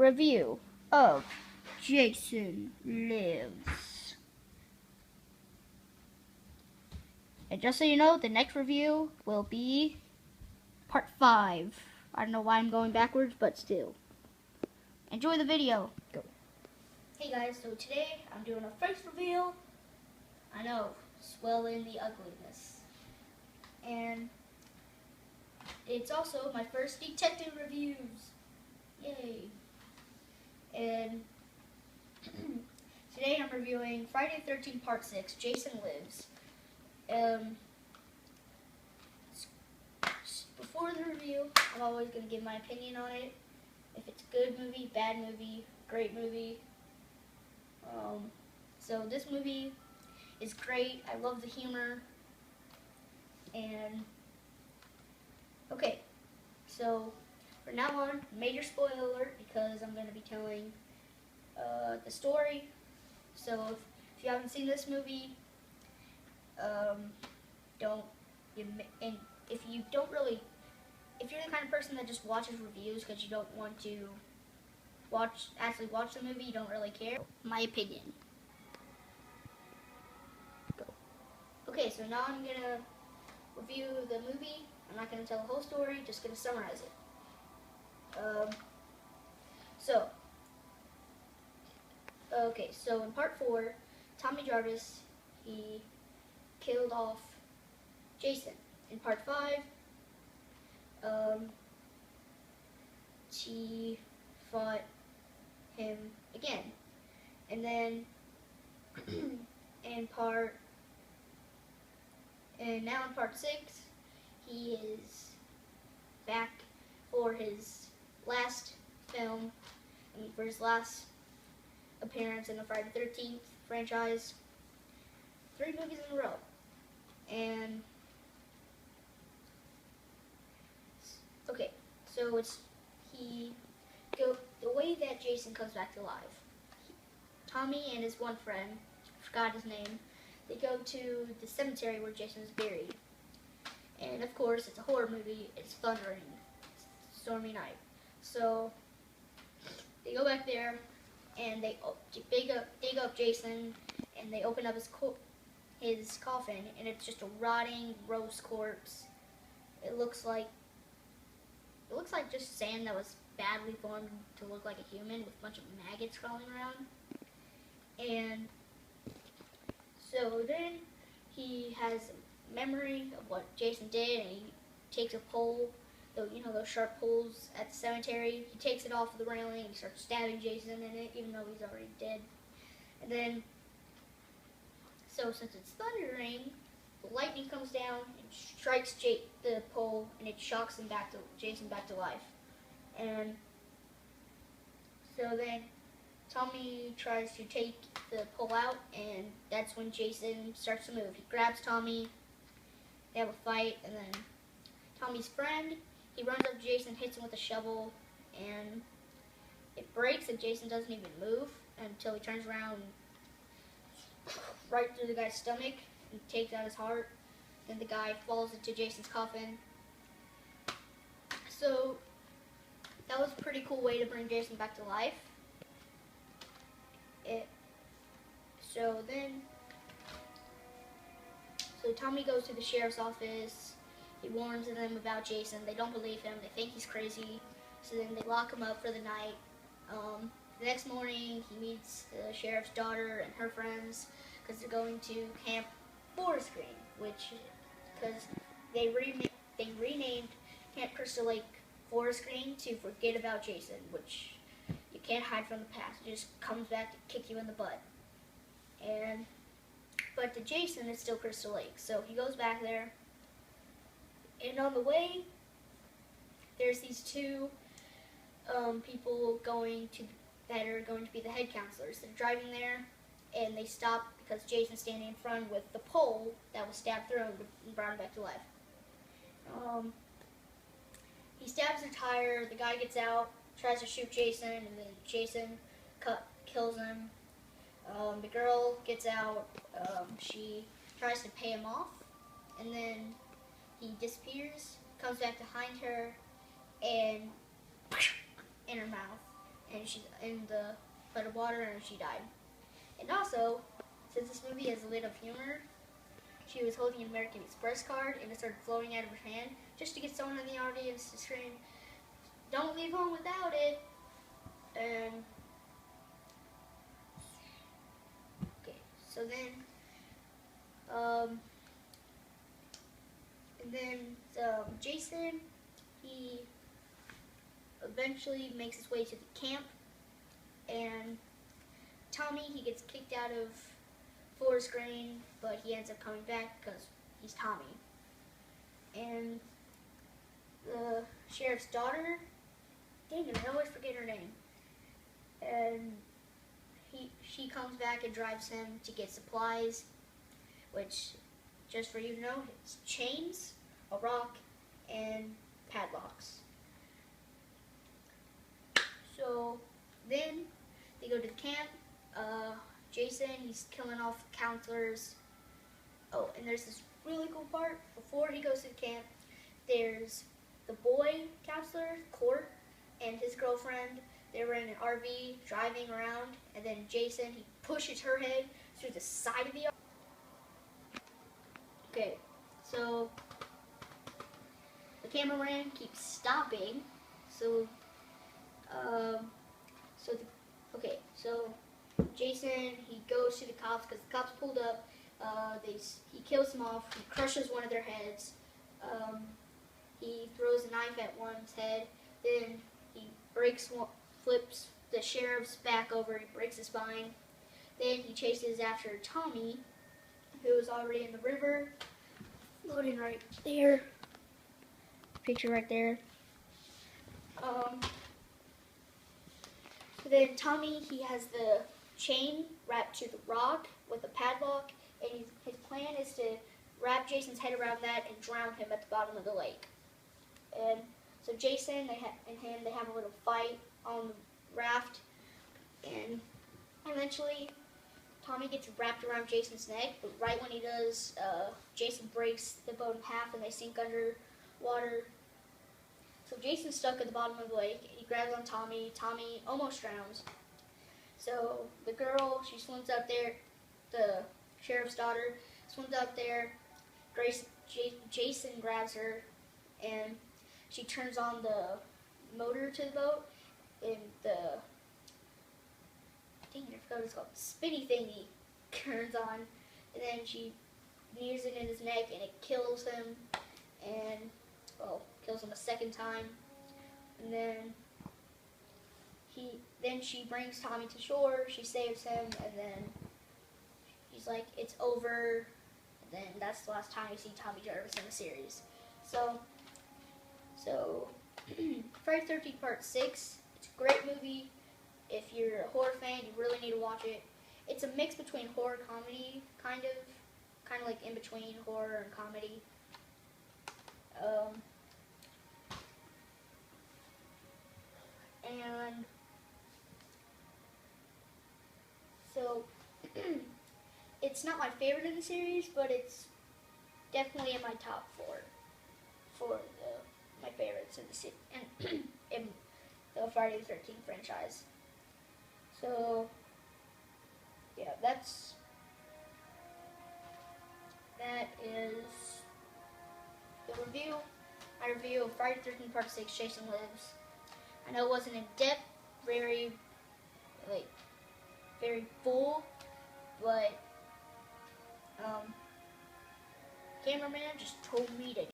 review of Jason Lives. And just so you know, the next review will be part 5. I don't know why I'm going backwards, but still. Enjoy the video. Go. Hey guys, so today I'm doing a first reveal. I know, swell in the ugliness. And it's also my first detective reviews. Yay. And today I'm reviewing Friday the 13th Part 6, Jason Lives. Before the review, I'm always going to give my opinion on it. If it's a good movie, bad movie, great movie. So this movie is great. I love the humor. And, okay, so from now on, major spoiler alert, because I'm going to be telling the story. So if you haven't seen this movie, if you're the kind of person that just watches reviews because you don't want to actually watch the movie, you don't really care. My opinion. Go. Okay, so now I'm gonna review the movie. I'm not gonna tell the whole story, just gonna summarize it. So in part 4, Tommy Jarvis, he killed off Jason. In part 5, she fought him again. And then now in part 6, he is back for his last film, for his last appearance in the Friday the 13th franchise. 3 movies in a row. And okay, so the way that Jason comes back to life. Tommy and his one friend, I forgot his name, they go to the cemetery where Jason is buried. And of course, it's a horror movie, it's thundering, it's stormy night. So they go back there and they dig up Jason, and they open up his coffin, and it's just a rotting, gross corpse. It looks like just sand that was badly formed to look like a human with a bunch of maggots crawling around. And so then he has a memory of what Jason did, and he takes a pole, those sharp poles at the cemetery. He takes it off of the railing and he starts stabbing Jason in it, even though he's already dead. And then, so since it's thundering, the lightning comes down and strikes the pole, and it shocks Jason back to life. And so then Tommy tries to take the pole out, and that's when Jason starts to move. He grabs Tommy, they have a fight, and then Tommy's friend, he runs up to Jason, hits him with a shovel, and it breaks, and Jason doesn't even move until he turns around right through the guy's stomach and takes out his heart. Then the guy falls into Jason's coffin. So that was a pretty cool way to bring Jason back to life. So Tommy goes to the sheriff's office. He warns them about Jason. They don't believe him. They think he's crazy. So then they lock him up for the night. The next morning, he meets the sheriff's daughter and her friends because they're going to Camp Forest Green, because they renamed Camp Crystal Lake Forest Green to forget about Jason, which you can't hide from the past. It just comes back to kick you in the butt. But the Jason is still Crystal Lake, so he goes back there. And on the way, there's these 2 people that are going to be the head counselors. They're driving there, and they stop because Jason's standing in front with the pole that was stabbed through and brought him back to life. He stabs a tire. The guy gets out, tries to shoot Jason, and then Jason kills him. The girl gets out. She tries to pay him off, and then he disappears, comes back behind her, and in her mouth, and she's in the flood of water, and she died. And also, since this movie has a bit of humor, she was holding an American Express card, and it started flowing out of her hand, just to get someone in the audience to scream, "Don't leave home without it!" And okay, so then, Jason, he eventually makes his way to the camp, and Tommy, he gets kicked out of Forest Green, but he ends up coming back because he's Tommy. And the sheriff's daughter, dang it, I always forget her name. And she comes back and drives him to get supplies, which, just for you to know, it's chains, a rock, and padlocks. So then they go to the camp. Jason, he's killing off counselors. Oh, and there's this really cool part. Before he goes to the camp, there's the boy counselor, Court, and his girlfriend. They were in an RV driving around, and then Jason, he pushes her head through the side of the RV. Okay, so the cameraman keeps stopping. So, so Jason, he goes to the cops because the cops pulled up. He kills them off. He crushes one of their heads. He throws a knife at one's head. Then he flips the sheriff's back over. He breaks his spine. Then he chases after Tommy, who is already in the river. Loading right there. Picture right there. Then Tommy, he has the chain wrapped to the rock with a padlock, and his plan is to wrap Jason's head around that and drown him at the bottom of the lake. And so Jason and him, they have a little fight on the raft, and eventually Tommy gets wrapped around Jason's neck, but right when he does, Jason breaks the boat in half and they sink under water. So Jason's stuck at the bottom of the lake. He grabs on Tommy. Tommy almost drowns. So the girl, she swims up there. The sheriff's daughter swims up there. Jason grabs her, and she turns on the motor to the boat, and the, dang it, I forgot what it's called, spinny thingy turns on, and then she nears it in his neck, and it kills him, and, well, kills him a second time, and then she brings Tommy to shore, she saves him, and then he's like, it's over, and then that's the last time you see Tommy Jarvis in the series. So Friday the 13th Part 6, it's a great movie. If you're a horror fan, you really need to watch it. It's a mix between horror comedy, kind of like in between horror and comedy. And so it's not my favorite in the series, but it's definitely in my top 4 for my favorites in the in the Friday the 13th franchise. So yeah, that is the review. My review of Friday the 13th Part 6, Jason Lives. I know it wasn't in depth, very full, but cameraman just told me to